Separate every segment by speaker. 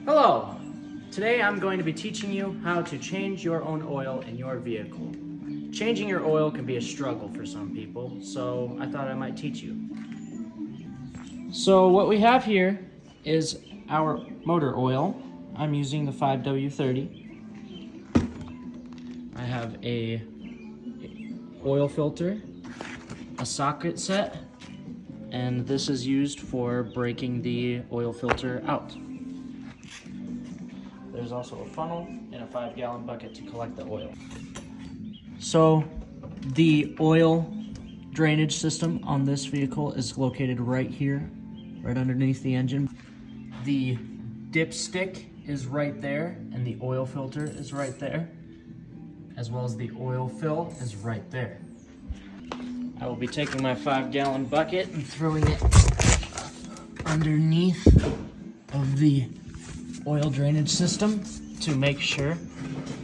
Speaker 1: Hello! Today I'm going to be teaching you how to change your own oil in your vehicle. Changing your oil can be a struggle for some people, so I thought I might teach you. So what we have here is our motor oil. I'm using the 5W30. I have a oil filter, a socket set, and this is used for breaking the oil filter out. There's also a funnel and a 5-gallon bucket to collect the oil. So the oil drainage system on this vehicle is located right here, right underneath the engine. The dipstick is right there, and the oil filter is right there, as well as the oil fill is right there. I will be taking my 5-gallon bucket and throwing it underneath of the oil drainage system to make sure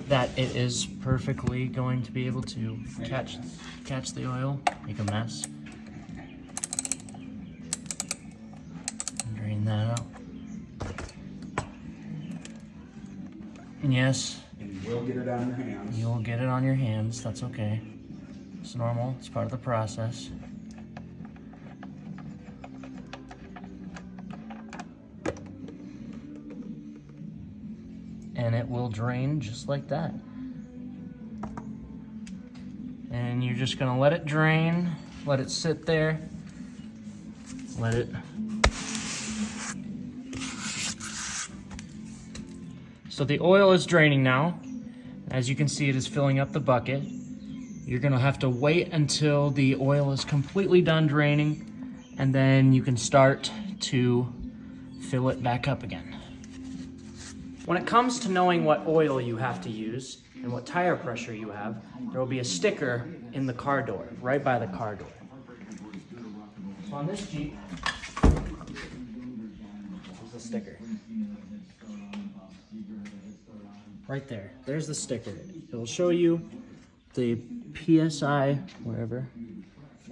Speaker 1: that it is perfectly going to be able to catch the oil, make a mess. Drain that out. And yes,
Speaker 2: and you will get it on your hands.
Speaker 1: You'll get it on your hands, that's okay. It's normal, it's part of the process. And it will drain just like that. And you're just gonna let it drain, let it sit there, let it. So the oil is draining now. As you can see, it is filling up the bucket. You're gonna have to wait until the oil is completely done draining, and then you can start to fill it back up again. When it comes to knowing what oil you have to use and what tire pressure you have, there will be a sticker in the car door, right by the car door. So on this Jeep, there's the sticker. Right there, there's the sticker. It will show you the PSI, wherever,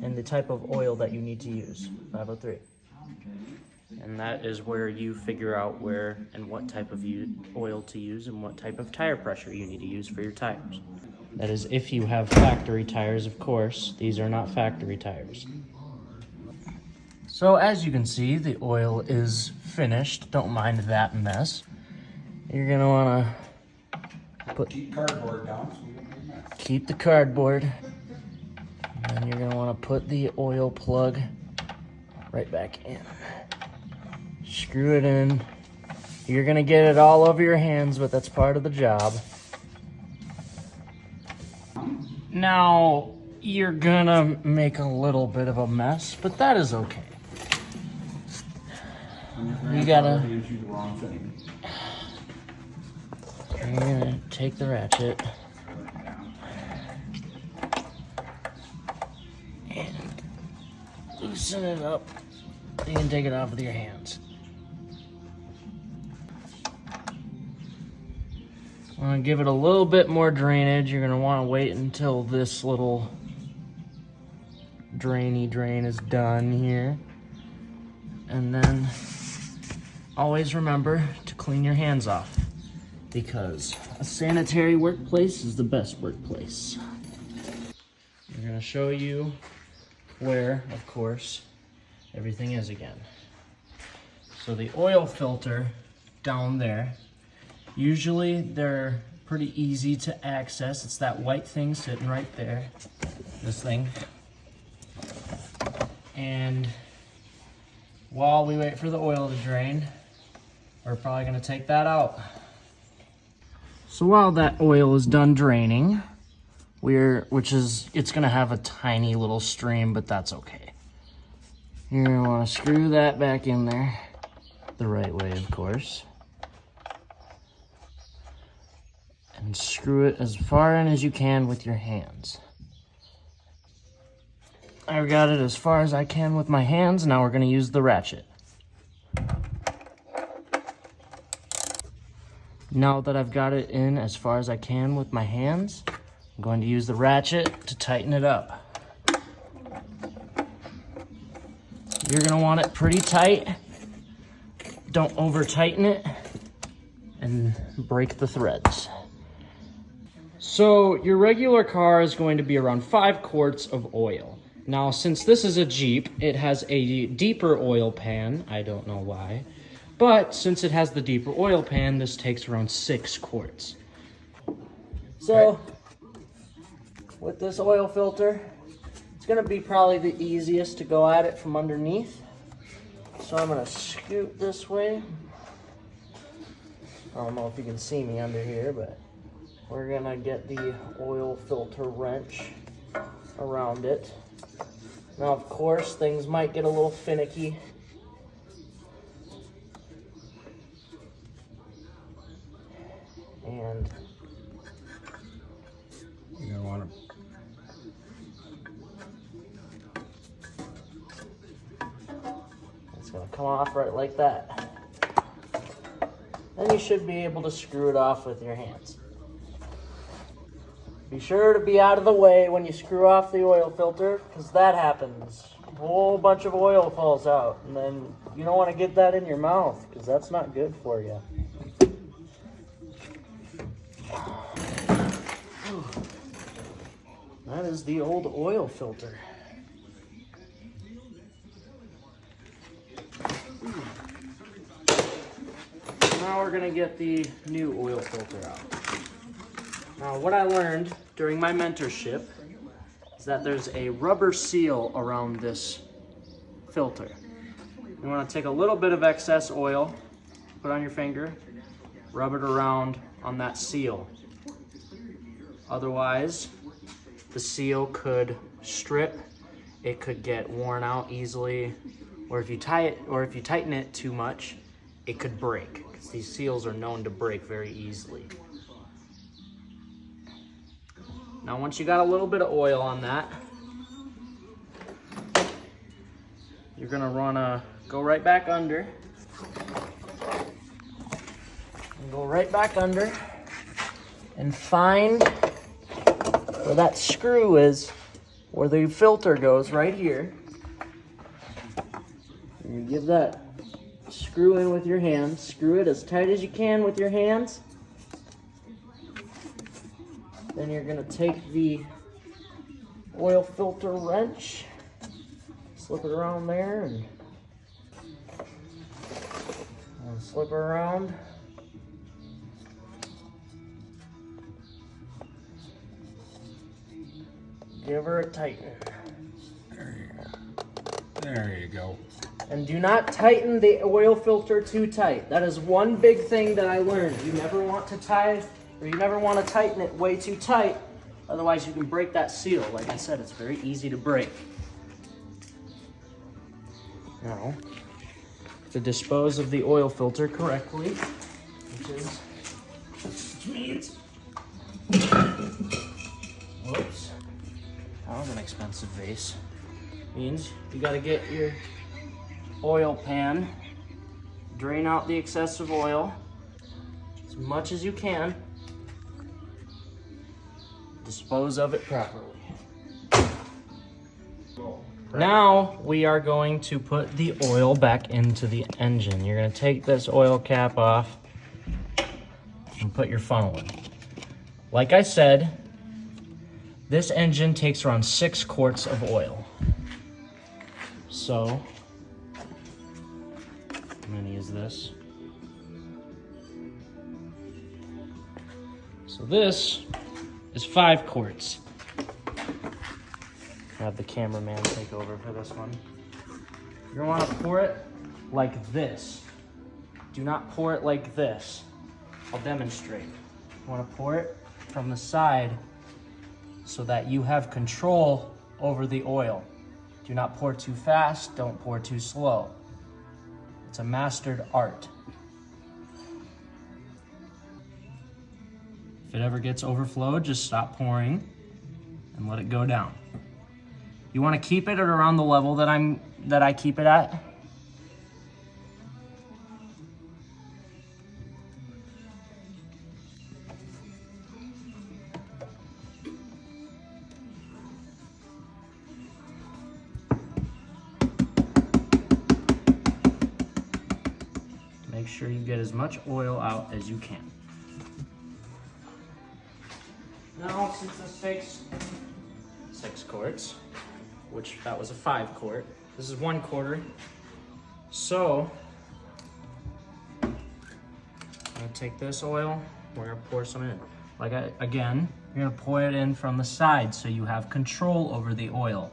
Speaker 1: and the type of oil that you need to use, 503. And that is where you figure out where and what type of oil to use and what type of tire pressure you need to use for your tires. That is if you have factory tires, of course. These are not factory tires. So as you can see, the oil is finished. Don't mind that mess. You're gonna wanna
Speaker 2: Keep cardboard down so you don't make a mess.
Speaker 1: keep the cardboard. And then you're gonna wanna put the oil plug right back in. Screw it in. You're gonna get it all over your hands, but that's part of the job. Now, you're gonna make a little bit of a mess, but that is okay. You gotta...
Speaker 2: Hands you the wrong thing.
Speaker 1: You're gonna take the ratchet and loosen it up. You can take it off with your hands. I'm gonna give it a little bit more drainage. You're gonna wanna wait until this little drain is done here. And then always remember to clean your hands off, because a sanitary workplace is the best workplace. I'm gonna show you where, of course, everything is again. So the oil filter down there, usually they're pretty easy to access. It's that white thing sitting right there, this thing. And while we wait for the oil to drain, we're probably gonna take that out. So while that oil is done draining, it's gonna have a tiny little stream, but that's okay. You're gonna wanna screw that back in there, the right way, of course. And screw it as far in as you can with your hands. I've got it as far as I can with my hands. Now we're gonna use the ratchet. Now that I've got it in as far as I can with my hands, I'm going to use the ratchet to tighten it up. You're gonna want it pretty tight. Don't over tighten it. and break the threads. So your regular car is going to be around 5 quarts of oil. Now, since this is a Jeep, it has a deeper oil pan. I don't know why. But since it has the deeper oil pan, this takes around 6 quarts. So, with this oil filter, it's gonna be probably the easiest to go at it from underneath. So I'm gonna scoot this way. I don't know if you can see me under here, but we're gonna get the oil filter wrench around it. Now, of course, things might get a little finicky. And
Speaker 2: You're gonna want to.
Speaker 1: it's gonna come off right like that. Then you should be able to screw it off with your hands. Be sure to be out of the way when you screw off the oil filter, because that happens. A whole bunch of oil falls out, and then you don't want to get that in your mouth, because that's not good for you. That is the old oil filter. Now we're gonna get the new oil filter out. Now, what I learned during my mentorship is that there's a rubber seal around this filter. You want to take a little bit of excess oil, put it on your finger, rub it around on that seal. Otherwise, the seal could strip, it could get worn out easily, or if you tighten it too much, it could break, because these seals are known to break very easily. Now, once you got a little bit of oil on that, you're gonna wanna go right back under. And go right back under and find where that screw is, where the filter goes, right here. And you give that screw in with your hands. Screw it as tight as you can with your hands. Then you're gonna take the oil filter wrench, slip it around there, and slip it around. Give her a tighten.
Speaker 2: There you go. There you go.
Speaker 1: And do not tighten the oil filter too tight. That is one big thing that I learned. You never want to tighten it way too tight. Otherwise, you can break that seal. Like I said, it's very easy to break. Now, to dispose of the oil filter correctly, which means, whoops, that was an expensive vase. Means you got to get your oil pan, drain out the excessive oil as much as you can, dispose of it properly. Now we are going to put the oil back into the engine. You're going to take this oil cap off and put your funnel in. Like I said, this engine takes around 6 quarts of oil. So I'm going to use this. So this is 5 quarts. Have the cameraman take over for this one. You're gonna want to pour it like this. Do not pour it like this. I'll demonstrate. You want to pour it from the side so that you have control over the oil. Do not pour too fast, don't pour too slow. It's a mastered art. If it ever gets overflowed, just stop pouring and let it go down. You want to keep it at around the level that I keep it at. Make sure you get as much oil out as you can. Now, since this takes 6 quarts, which that was a 5 quart, this is 1/4. So, I'm gonna take this oil, we're gonna pour some in. Again, you're gonna pour it in from the side so you have control over the oil,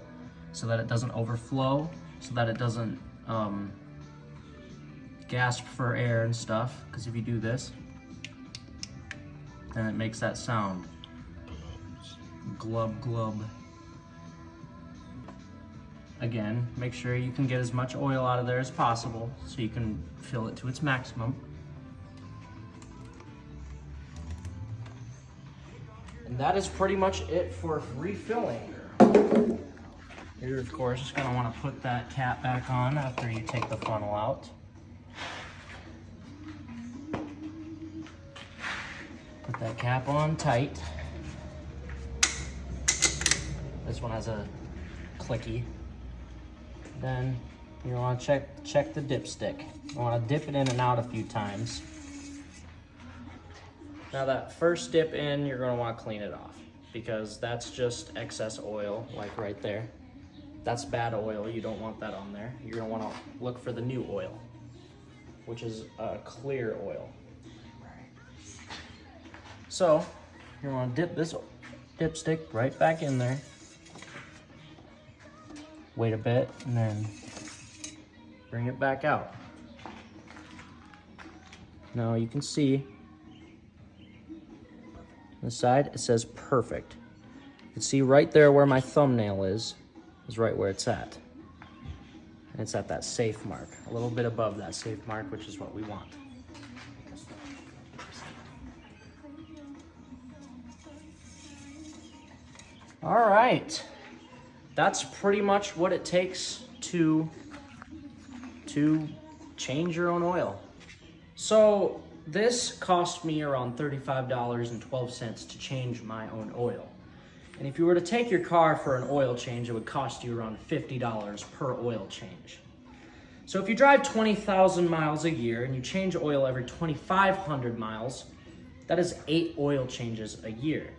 Speaker 1: so that it doesn't overflow, so that it doesn't gasp for air and stuff, because if you do this, then it makes that sound. Glub, glub. Again, make sure you can get as much oil out of there as possible so you can fill it to its maximum. And that is pretty much it for refilling. You're of course just gonna wanna put that cap back on after you take the funnel out. Put that cap on tight. This one has a clicky. Then you want to check the dipstick. You want to dip it in and out a few times. Now that first dip in, you're going to want to clean it off because that's just excess oil, like right there. That's bad oil. You don't want that on there. You're going to want to look for the new oil, which is a clear oil. So you want to dip this dipstick right back in there. Wait a bit and then bring it back out. Now you can see on the side it says perfect. You can see right there where my thumbnail is right where it's at. And it's at that safe mark, a little bit above that safe mark, which is what we want. All right. That's pretty much what it takes to change your own oil. So this cost me around $35.12 to change my own oil. And if you were to take your car for an oil change, it would cost you around $50 per oil change. So if you drive 20,000 miles a year and you change oil every 2,500 miles, that is 8 oil changes a year.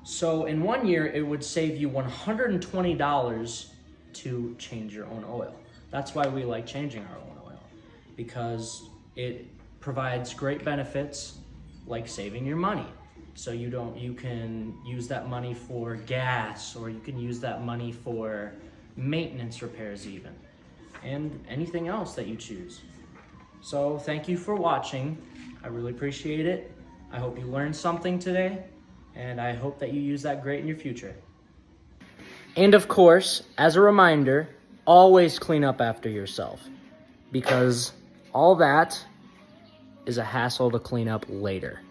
Speaker 1: So in 1 year, it would save you $120 to change your own oil. That's why we like changing our own oil, because it provides great benefits like saving your money. So you can use that money for gas, or you can use that money for maintenance repairs even, and anything else that you choose. So thank you for watching. I really appreciate it. I hope you learned something today. And I hope that you use that great in your future. And of course, as a reminder, always clean up after yourself, because all that is a hassle to clean up later.